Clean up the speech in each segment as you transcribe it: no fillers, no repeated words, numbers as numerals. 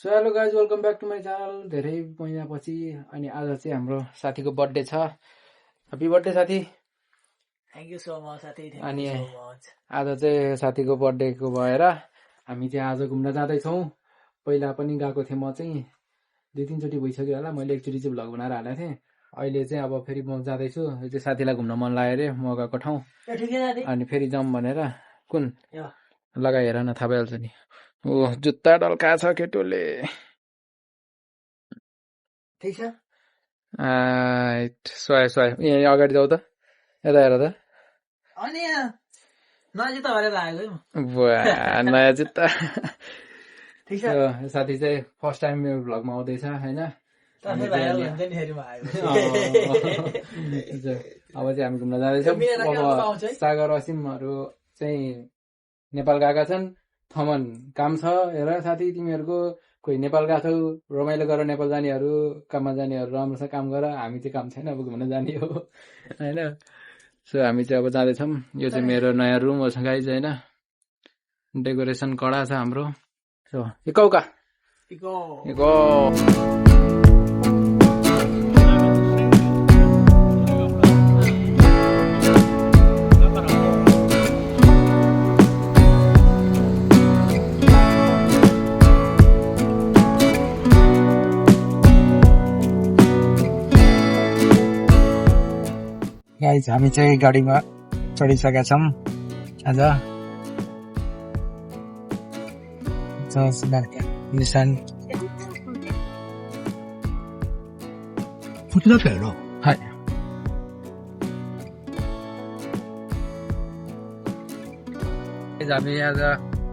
So hello guys welcome back to my channel. धेरै महिनापछि अनि आज चाहिँ हाम्रो साथीको बर्थडे छ। ह्याप्पी बर्थडे साथी। थ्याङ्क यू सो मच साथी। अनि आज चाहिँ साथीको बर्थडेको भएर हामी चाहिँ आज घुम्न जाँदैछौँ। पहिला पनि गएको थिएँ, म चाहिँ 2-3 चोटि भइसक्यो होला। मैले एकचोटि चाहिँ भ्लग बनाएर हालेको थिएँ। अहिले चाहिँ अब फेरि म जाँदैछु। यो चाहिँ साथीलाई घुम्न मन लाग्यो अरे म गएको ठाउँ, अनि फेरि जाउँ भनेर। कुन लगाएर न थाहा भइहाल्छ नि। ओ जुत्ता डल्का छ केटोले। ठिक छ। स्वाय यहाँ अगाडि जाऊ त, यता हेर त। अनि नयाँ जुत्ता भरेर आएको नयाँ जुत्ता। ठिक छ। साथी चाहिँ फर्स्ट टाइम मेरो भ्लगमा आउँदैछ होइन। अब चाहिँ हामी घुम्न जाँदैछौँ। अब सागर असिमहरू चाहिँ नेपाल गएका छन्। थमन काम छ। हेर साथी तिमीहरूको कोही नेपाल गएको छौ, रमाइलो गर। नेपाल जानेहरू, काममा जानेहरू राम्रोसँग काम गर। हामी चाहिँ काम छैन, अब घुम्न जाने हो होइन। सो हामी चाहिँ अब जाँदैछौँ। यो चाहिँ मेरो नयाँ रुम हो गाइज होइन। डेकोरेसन कडा छ हाम्रो। सो इकौका इको गाइज हामी चाहिँ गाडीमा चढिसकेका छौँ आज। निसान हामी आज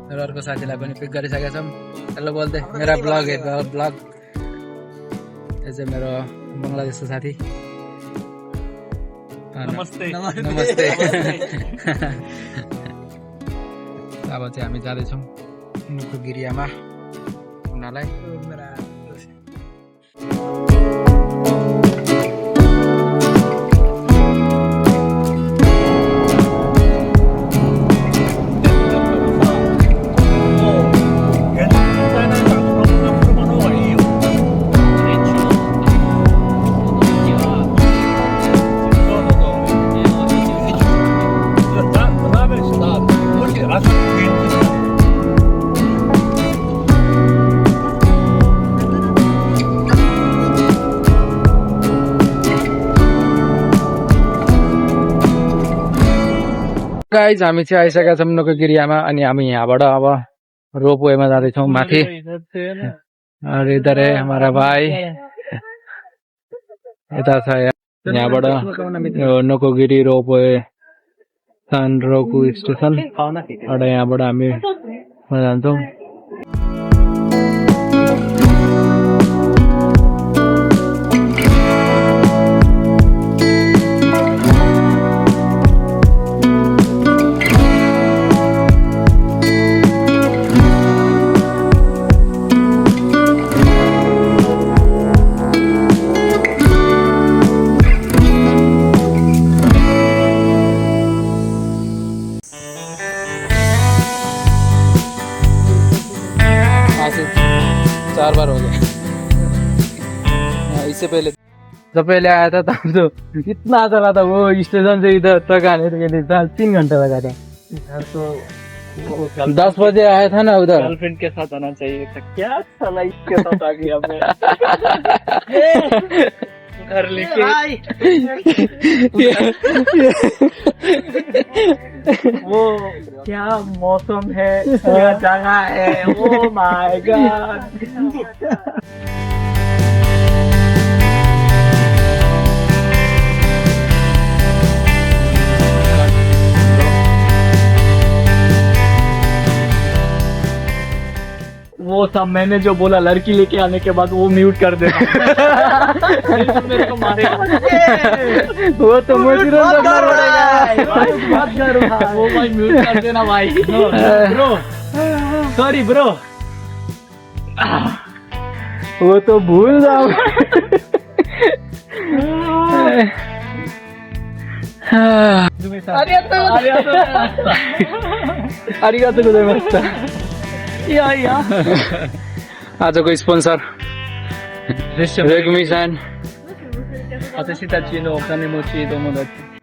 मेरो अर्को साथीलाई पनि पिक गरिसकेका छौँ। हेलो बोल्दै मेरा ब्लग ब्लग। यो चाहिँ मेरो बङ्गलादेशको साथी। नमस्ते नमस्ते। अब चाहिँ हामी जाँदैछौँ नुकुगिरियामा घुम्नलाई। गाइज हामी चाहिँ आइसकेका छौँ नुकुगिरियामा। अनि हामी यहाँबाट अब रोपवेमा जाँदैछौँ माथि। और इधर है हमारा भाइ। यता छ यहाँबाट नुकुगिरी रोपवे सानरोकु स्टेसन। और यहाँबाट हामी जान्छौँ। चार बार हो गया। इससे पहले जब पहले आया था तब तो इतना चला था। वो स्टेशन से इधर तक आने के लिए 3 घंटा लगा था। इधर तो 10 बजे आया था ना उधर। गर्लफ्रेंड के साथ आना चाहिए था। क्या साला इसके साथ आ गया मैं। घर लेके वो क्या मौसम है, क्या जगह है। Oh my God. वो सब मैंने जो बोला लड़की लेके आने के बाद वो म्यूट कर देना। मेरे को मारेगा। वो तो मुझे वो भाई म्यूट कर देना भाई। Bro sorry bro. वो तो भूल जाओ। आरिगातो गोजाइमास्ता। आजको स्पोन्सर रेगमिसन私たちのお金持ち友達。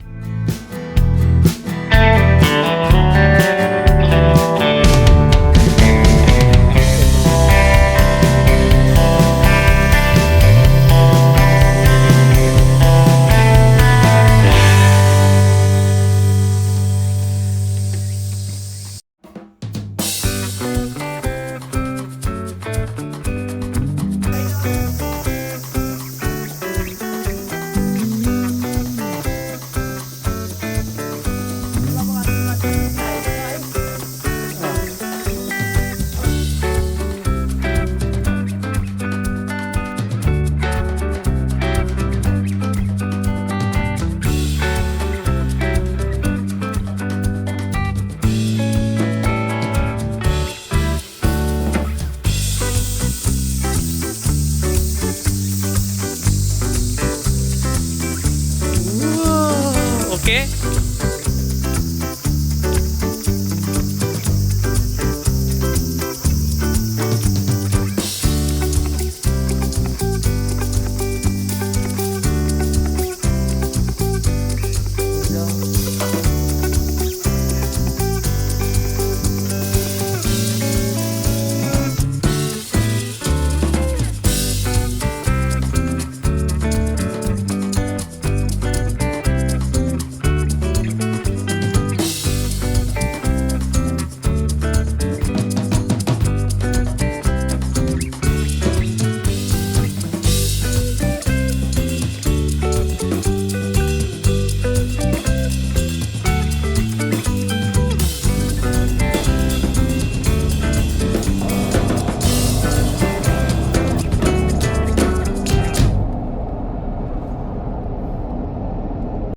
Okay.